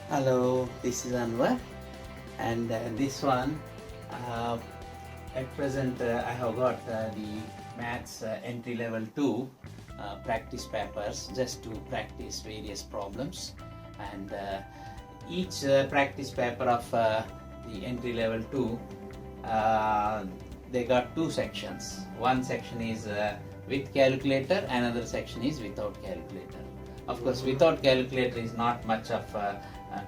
Hello, this is Anwar, and this one uh, at present I have got the maths entry level 2 practice papers just to practice various problems, and each practice paper of the entry level 2 they got two sections. One section is with calculator, another section is without calculator. Of course, without calculator is not much of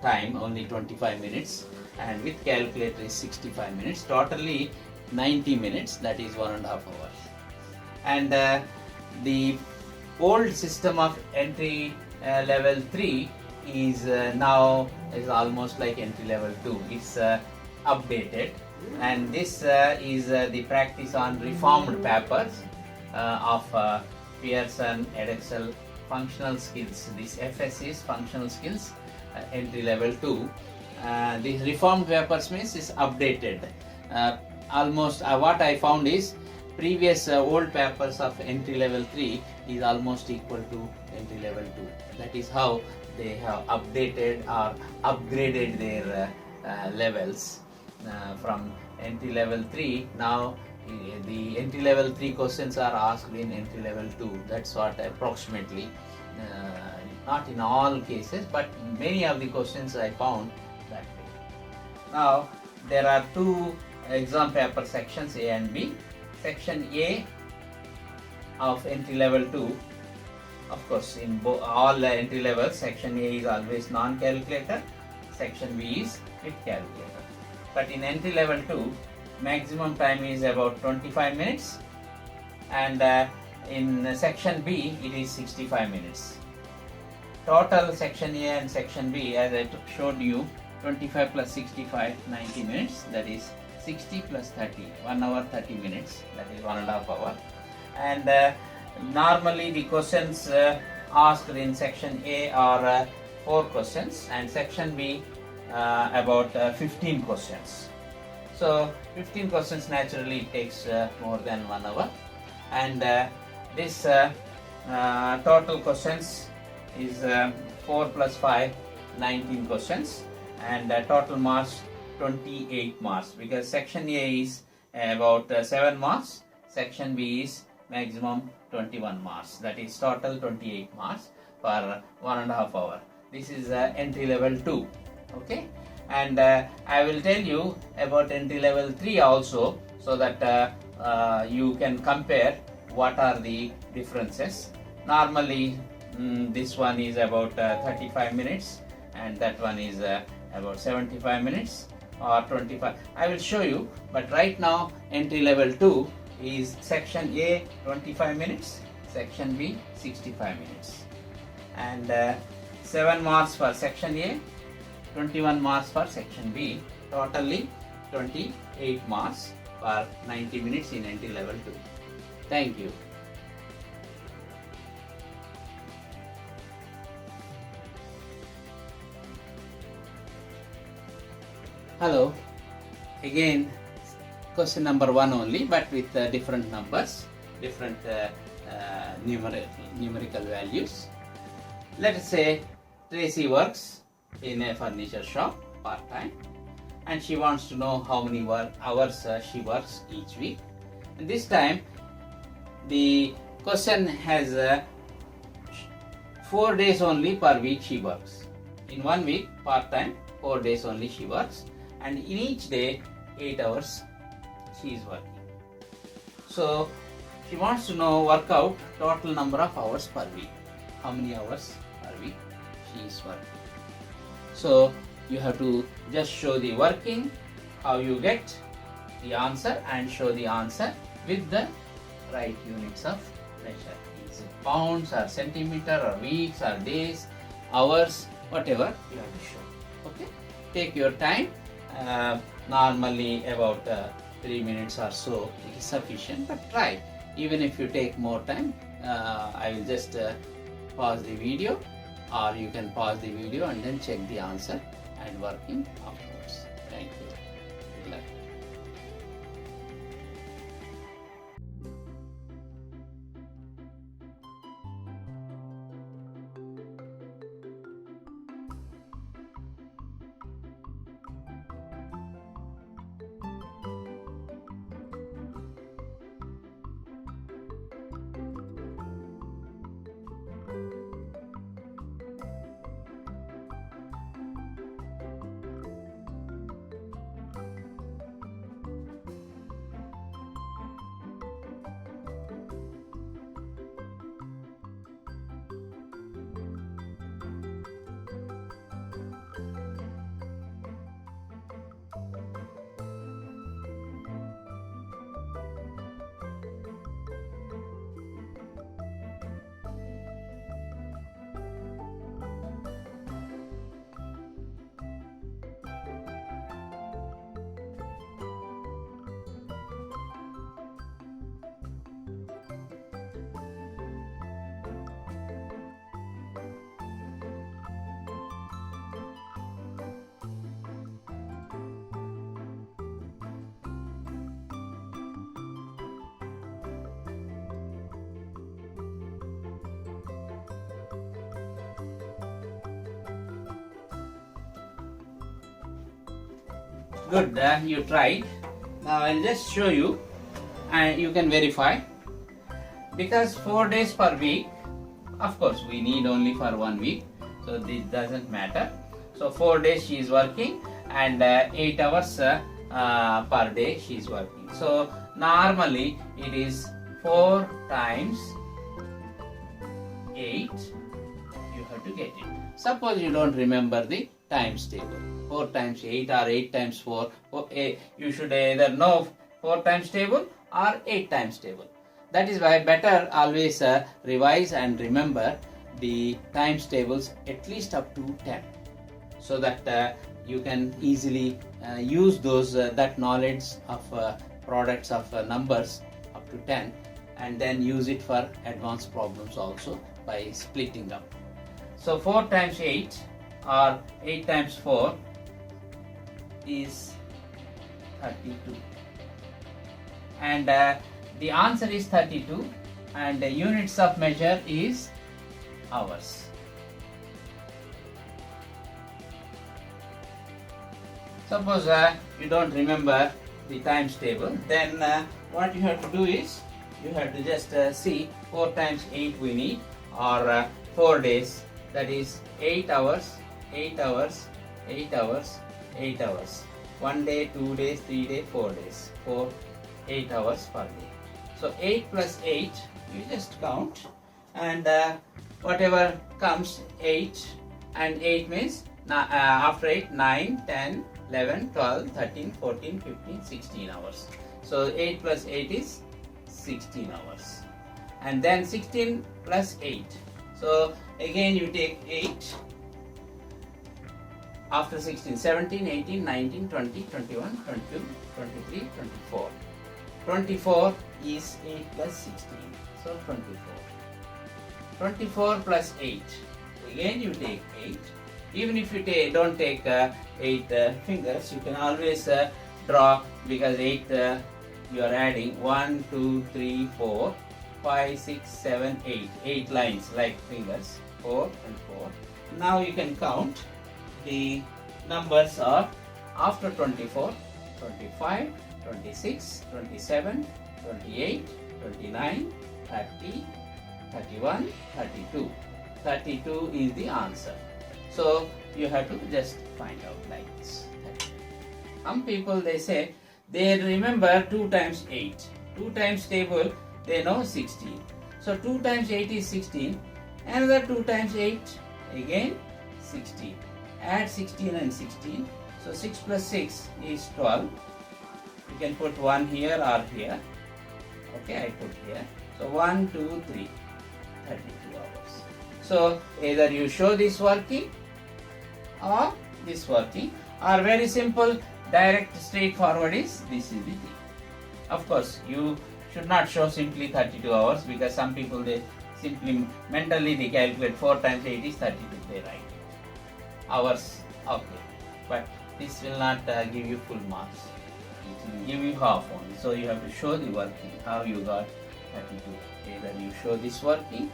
time, only 25 minutes, and with calculator is 65 minutes. Totally 90 minutes, that is 1.5 hours. And the old system of entry level 3 is now is almost like entry level 2. It's updated, and this is the practice on reformed papers of Pearson Edexcel functional skills. This FS is functional skills entry level 2. These reformed papers means is updated. Almost what I found is previous old papers of entry level 3 is almost equal to entry level 2. That is how they have updated or upgraded their levels from entry level 3. Now the entry level 3 questions are asked in entry level 2. That's what approximately, not in all cases, but many of the questions I found that way. Now there are two exam paper sections, A and B. Section A of entry level 2, of course in all entry levels, section A is always non-calculator, section B is with calculator. But in entry level 2, maximum time is about 25 minutes, and in section B it is 65 minutes. Total section A and section B, as I showed you, 25 plus 65, 90 minutes, that is 60 plus 30, 1 hour 30 minutes, that is 1.5 hour. And normally the questions asked in section A are 4 questions, and section B about 15 questions. So 15 questions naturally takes more than 1 hour, and this total questions is 4 plus 5, 19 questions, and total marks 28 marks, because section A is about 7 marks, section B is maximum 21 marks, that is total 28 marks per 1.5 hour. This is entry level 2. Okay, and I will tell you about entry level 3 also, so that you can compare what are the differences. Normally this one is about 35 minutes, and that one is about 75 minutes or 25. I will show you, but right now entry level 2 is section A 25 minutes, section B 65 minutes, and 7 marks for section A, 21 marks for section B, totally 28 marks for 90 minutes in entry level 2. Thank you. Hello, again question number 1 only, but with different numbers, different numerical values. Let us say Tracy works in a furniture shop part-time, and she wants to know how many hours she works each week. And this time the question has 4 days only per week she works. In 1 week part-time, 4 days only she works, and in each day 8 hours she is working. So she wants to know, work out total number of hours per week. How many hours per week she is working. So you have to just show the working, how you get the answer, and show the answer with the right units of measure. Is it pounds or centimeter or weeks or days, hours, whatever you have to show. Okay, take your time. Normally about 3 minutes or so it is sufficient, but try. Even if you take more time, I will just pause the video, or you can pause the video and then check the answer and working afterwards. Thank you. Good luck. Good, you tried. Now I'll just show you and you can verify. Because 4 days per week, of course we need only for 1 week, so this doesn't matter. So 4 days she is working and 8 hours per day she is working. So normally it is 4 times 8, you have to get it. Suppose you don't remember the times table, 4 times 8 or 8 times 4, you should either know 4 times table or 8 times table. That is why better always revise and remember the times tables at least up to 10, so that you can easily use those that knowledge of products of numbers up to 10, and then use it for advanced problems also by splitting up. So 4 times 8 or 8 times 4 is 32, and the answer is 32, and the units of measure is hours. Suppose you don't remember the times table, then what you have to do is you have to just see 4 times 8 we need, or 4 days, that is 8 hours, 8 hours, 8 hours, 8 hours. 1 day, 2 days, 3 days, 4 days, 8 hours per day. So 8 plus 8, you just count, and whatever comes 8, and 8 means after 8, 9, 10, 11, 12, 13, 14, 15, 16 hours. So 8 plus 8 is 16 hours. And then 16 plus 8. So again you take 8. After 16, 17, 18, 19, 20, 21, 22, 23, 24. 24 is 8 plus 16. So 24. 24 plus 8. Again you take 8. Even if you don't take 8 fingers, you can always draw, because 8 you are adding 1, 2, 3, 4, 5, 6, 7, 8. 8 lines like fingers. 4 and 4. Now you can count. The numbers are after 24, 25, 26, 27, 28, 29, 30, 31, 32. 32 is the answer. So you have to just find out like this. Some people, they say they remember 2 times 8. 2 times table they know 16. So 2 times 8 is 16. Another 2 times 8 again 16. Add 16 and 16. So 6 plus 6 is 12. You can put 1 here or here. Okay, I put here. So 1, 2, 3. 32 hours. So either you show this working or this working, or very simple, direct, straightforward is this is the thing. Of course, you should not show simply 32 hours, because some people, they simply mentally they calculate 4 times 8 is 32, they write hours. Okay, but this will not give you full marks. It will give you half only. So you have to show the working, how you got 32. Either you show this working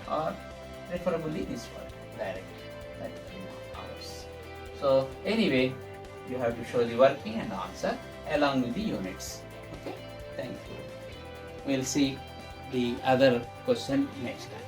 or preferably this working, direct 32 hours. So anyway, you have to show the working and answer along with the units. Okay, thank you. We'll see the other question next time.